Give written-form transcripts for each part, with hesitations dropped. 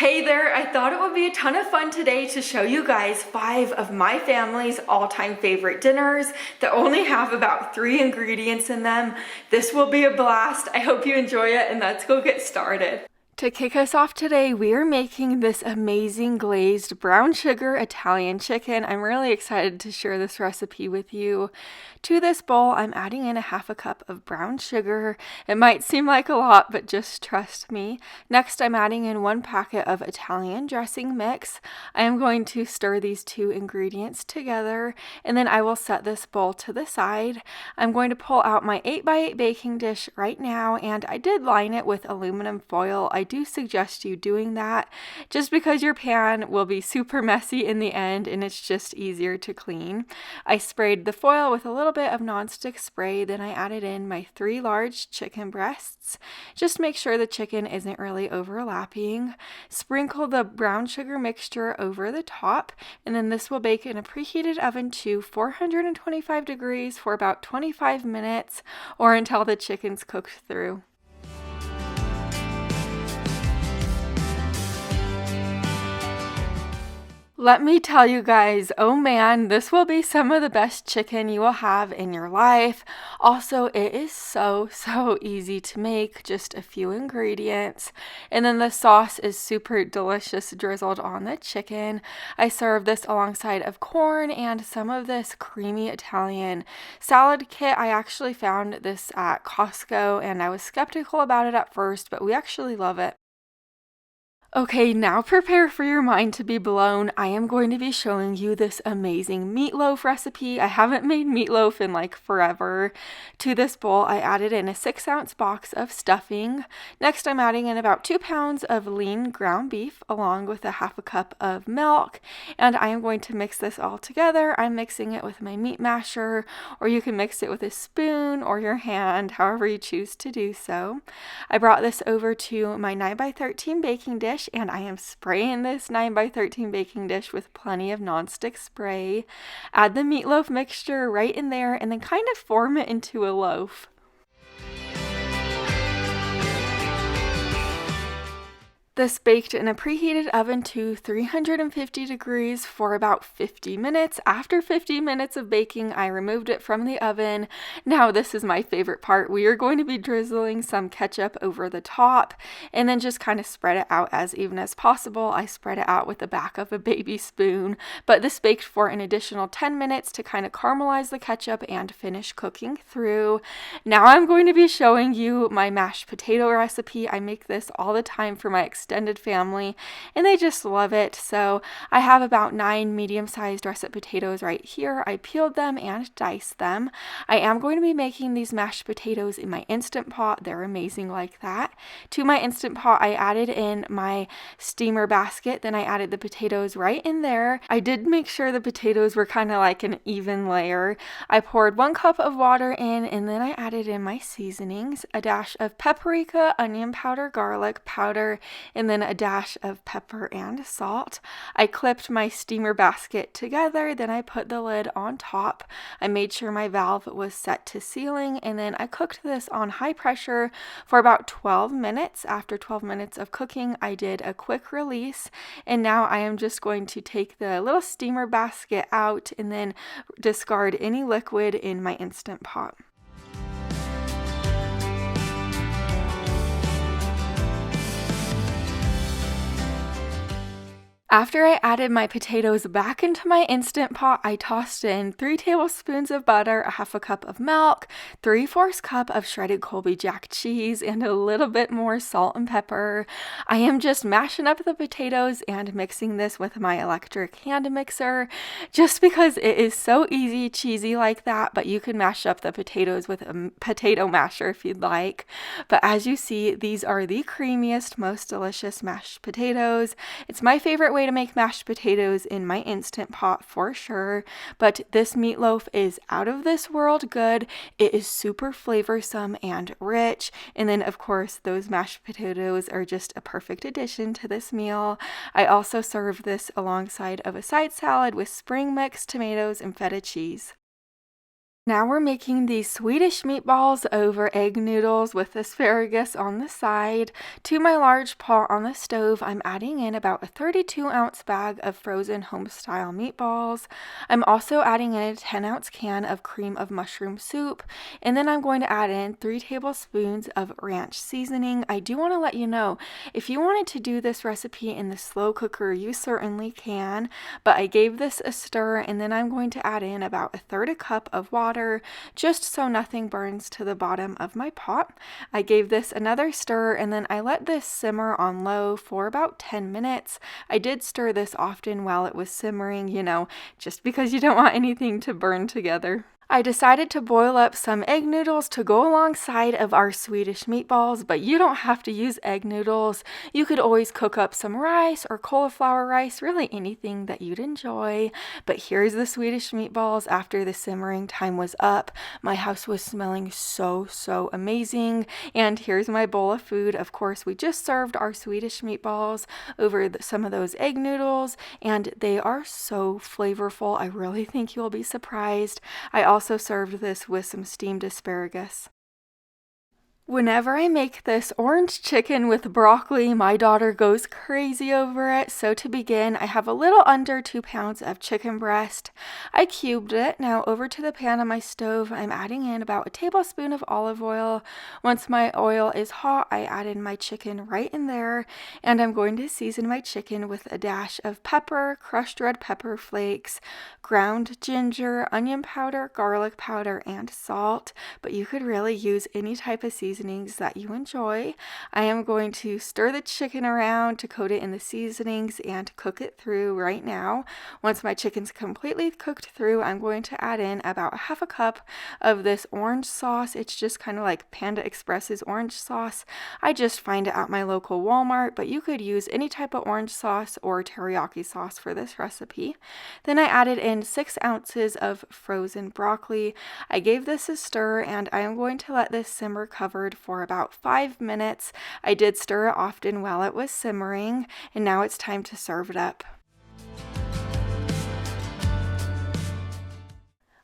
Hey there, I thought it would be a ton of fun today to show you guys 5 of my family's all-time favorite dinners that only have about 3 ingredients in them. This will be a blast. I hope you enjoy it, and let's go get started. To kick us off today, we are making this amazing glazed brown sugar Italian chicken. I'm really excited to share this recipe with you. To this bowl, I'm adding in a half a cup of brown sugar. It might seem like a lot, but just trust me. Next, I'm adding in 1 packet of Italian dressing mix. I am going to stir these 2 ingredients together, and then I will set this bowl to the side. I'm going to pull out my 8x8 baking dish right now, and I did line it with aluminum foil. I do suggest you doing that just because your pan will be super messy in the end and it's just easier to clean. I sprayed the foil with a little bit of nonstick spray, then I added in my 3 large chicken breasts. Just make sure the chicken isn't really overlapping. Sprinkle the brown sugar mixture over the top, and then this will bake in a preheated oven to 425 degrees for about 25 minutes or until the chicken's cooked through. Let me tell you guys, oh man, this will be some of the best chicken you will have in your life. Also, it is so easy to make, just a few ingredients. And then the sauce is super delicious drizzled on the chicken. I serve this alongside of corn and some of this creamy Italian salad kit. I actually found this at Costco and I was skeptical about it at first, but we actually love it. Okay, now prepare for your mind to be blown. I am going to be showing you this amazing meatloaf recipe. I haven't made meatloaf in like forever. To this bowl, I added in a 6-ounce box of stuffing. Next, I'm adding in about 2 pounds of lean ground beef along with a half a cup of milk. And I am going to mix this all together. I'm mixing it with my meat masher, or you can mix it with a spoon or your hand, however you choose to do so. I brought this over to my 9x13 baking dish, and I am spraying this 9x13 baking dish with plenty of nonstick spray. Add the meatloaf mixture right in there and then kind of form it into a loaf. This baked in a preheated oven to 350 degrees for about 50 minutes. After 50 minutes of baking, I removed it from the oven. Now this is my favorite part. We are going to be drizzling some ketchup over the top and then just kind of spread it out as even as possible. I spread it out with the back of a baby spoon, but this baked for an additional 10 minutes to kind of caramelize the ketchup and finish cooking through. Now I'm going to be showing you my mashed potato recipe. I make this all the time for my extended family and they just love it. So I have about 9 medium-sized russet potatoes right here. I peeled them and diced them. I am going to be making these mashed potatoes in my Instant Pot. They're amazing like that. To my Instant Pot, I added in my steamer basket. Then I added the potatoes right in there. I did make sure the potatoes were kind of like an even layer. I poured 1 cup of water in, and then I added in my seasonings, a dash of paprika, onion powder, garlic powder, and then a dash of pepper and salt. I clipped my steamer basket together, then I put the lid on top. I made sure my valve was set to sealing, and then I cooked this on high pressure for about 12 minutes. After 12 minutes of cooking, I did a quick release, and now I am just going to take the little steamer basket out and then discard any liquid in my Instant Pot. After I added my potatoes back into my Instant Pot, I tossed in 3 tablespoons of butter, a half a cup of milk, 3/4 cup of shredded Colby Jack cheese, and a little bit more salt and pepper. I am just mashing up the potatoes and mixing this with my electric hand mixer, just because it is so easy, cheesy like that, but you can mash up the potatoes with a potato masher if you'd like. But as you see, these are the creamiest, most delicious mashed potatoes. It's my favorite way to make mashed potatoes in my Instant Pot for sure, but this meatloaf is out of this world good. It is super flavorsome and rich, and then of course those mashed potatoes are just a perfect addition to this meal. I also serve this alongside of a side salad with spring mix, tomatoes, and feta cheese. Now we're making these Swedish meatballs over egg noodles with asparagus on the side. To my large pot on the stove, I'm adding in about a 32-ounce bag of frozen home-style meatballs. I'm also adding in a 10-ounce can of cream of mushroom soup, and then I'm going to add in 3 tablespoons of ranch seasoning. I do want to let you know, if you wanted to do this recipe in the slow cooker, you certainly can, but I gave this a stir, and then I'm going to add in about a third a cup of water, just so nothing burns to the bottom of my pot. I gave this another stir, and then I let this simmer on low for about 10 minutes. I did stir this often while it was simmering, just because you don't want anything to burn together. I decided to boil up some egg noodles to go alongside of our Swedish meatballs, but you don't have to use egg noodles. You could always cook up some rice or cauliflower rice, really anything that you'd enjoy. But here's the Swedish meatballs after the simmering time was up. My house was smelling so amazing. And here's my bowl of food. Of course, we just served our Swedish meatballs over some of those egg noodles, and they are so flavorful. I really think you'll be surprised. I also served this with some steamed asparagus. Whenever I make this orange chicken with broccoli, my daughter goes crazy over it. So to begin, I have a little under 2 pounds of chicken breast. I cubed it. Now over to the pan on my stove, I'm adding in about a tablespoon of olive oil. Once my oil is hot, I add in my chicken right in there, and I'm going to season my chicken with a dash of pepper, crushed red pepper flakes, ground ginger, onion powder, garlic powder, and salt. But you could really use any type of seasoning that you enjoy. I am going to stir the chicken around to coat it in the seasonings and cook it through right now. Once my chicken's completely cooked through, I'm going to add in about half a cup of this orange sauce. It's just kind of like Panda Express's orange sauce. I just find it at my local Walmart, but you could use any type of orange sauce or teriyaki sauce for this recipe. Then I added in 6 ounces of frozen broccoli. I gave this a stir, and I am going to let this simmer covered for about 5 minutes. I did stir it often while it was simmering, and now it's time to serve it up.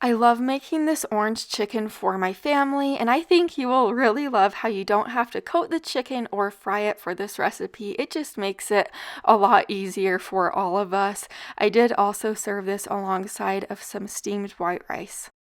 I love making this orange chicken for my family, and I think you will really love how you don't have to coat the chicken or fry it for this recipe. It just makes it a lot easier for all of us. I did also serve this alongside of some steamed white rice.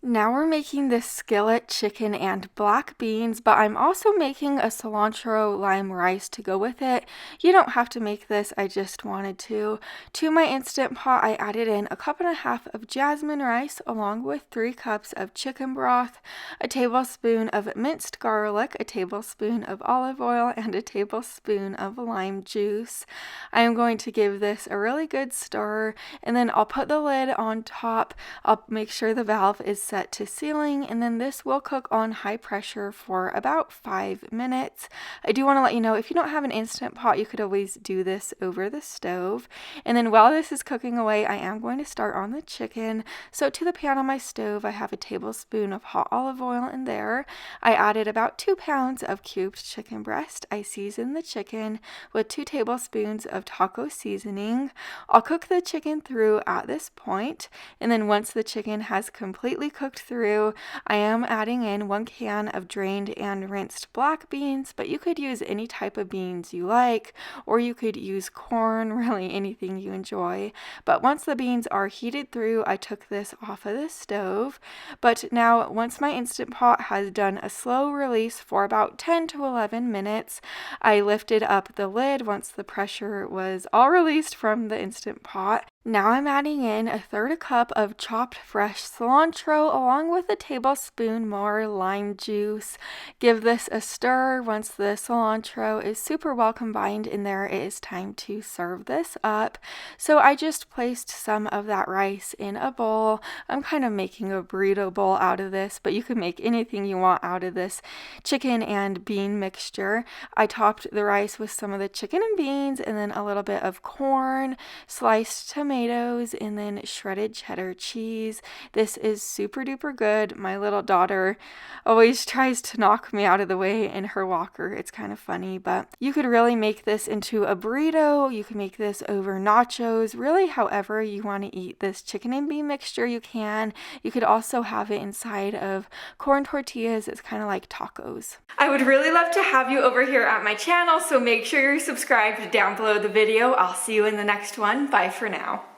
Now we're making this skillet chicken and black beans, but I'm also making a cilantro lime rice to go with it. You don't have to make this, I just wanted to. To my Instant Pot, I added in a cup and a half of jasmine rice along with 3 cups of chicken broth, a tablespoon of minced garlic, a tablespoon of olive oil, and a tablespoon of lime juice. I am going to give this a really good stir, and then I'll put the lid on top. I'll make sure the valve is set to sealing, and then this will cook on high pressure for about 5 minutes. I do want to let you know, if you don't have an Instant Pot, you could always do this over the stove. And then while this is cooking away, I am going to start on the chicken. So to the pan on my stove, I have a tablespoon of hot olive oil in there. I added about 2 pounds of cubed chicken breast. I seasoned the chicken with 2 tablespoons of taco seasoning. I'll cook the chicken through at this point, and then once the chicken has completely cooked through, I am adding in 1 can of drained and rinsed black beans, but you could use any type of beans you like, or you could use corn, really anything you enjoy. But once the beans are heated through, I took this off of the stove. But now, once my Instant Pot has done a slow release for about 10 to 11 minutes, I lifted up the lid once the pressure was all released from the Instant Pot. Now I'm adding in a third a cup of chopped fresh cilantro along with a tablespoon more lime juice. Give this a stir. Once the cilantro is super well combined in there, it is time to serve this up. So I just placed some of that rice in a bowl. I'm kind of making a burrito bowl out of this, but you can make anything you want out of this chicken and bean mixture. I topped the rice with some of the chicken and beans, and then a little bit of corn, sliced tomato, tomatoes, and then shredded cheddar cheese. This is super duper good. My little daughter always tries to knock me out of the way in her walker. It's kind of funny, but you could really make this into a burrito. You can make this over nachos. Really, however you want to eat this chicken and bean mixture, you can. You could also have it inside of corn tortillas. It's kind of like tacos. I would really love to have you over here at my channel, so make sure you're subscribed down below the video. I'll see you in the next one. Bye for now.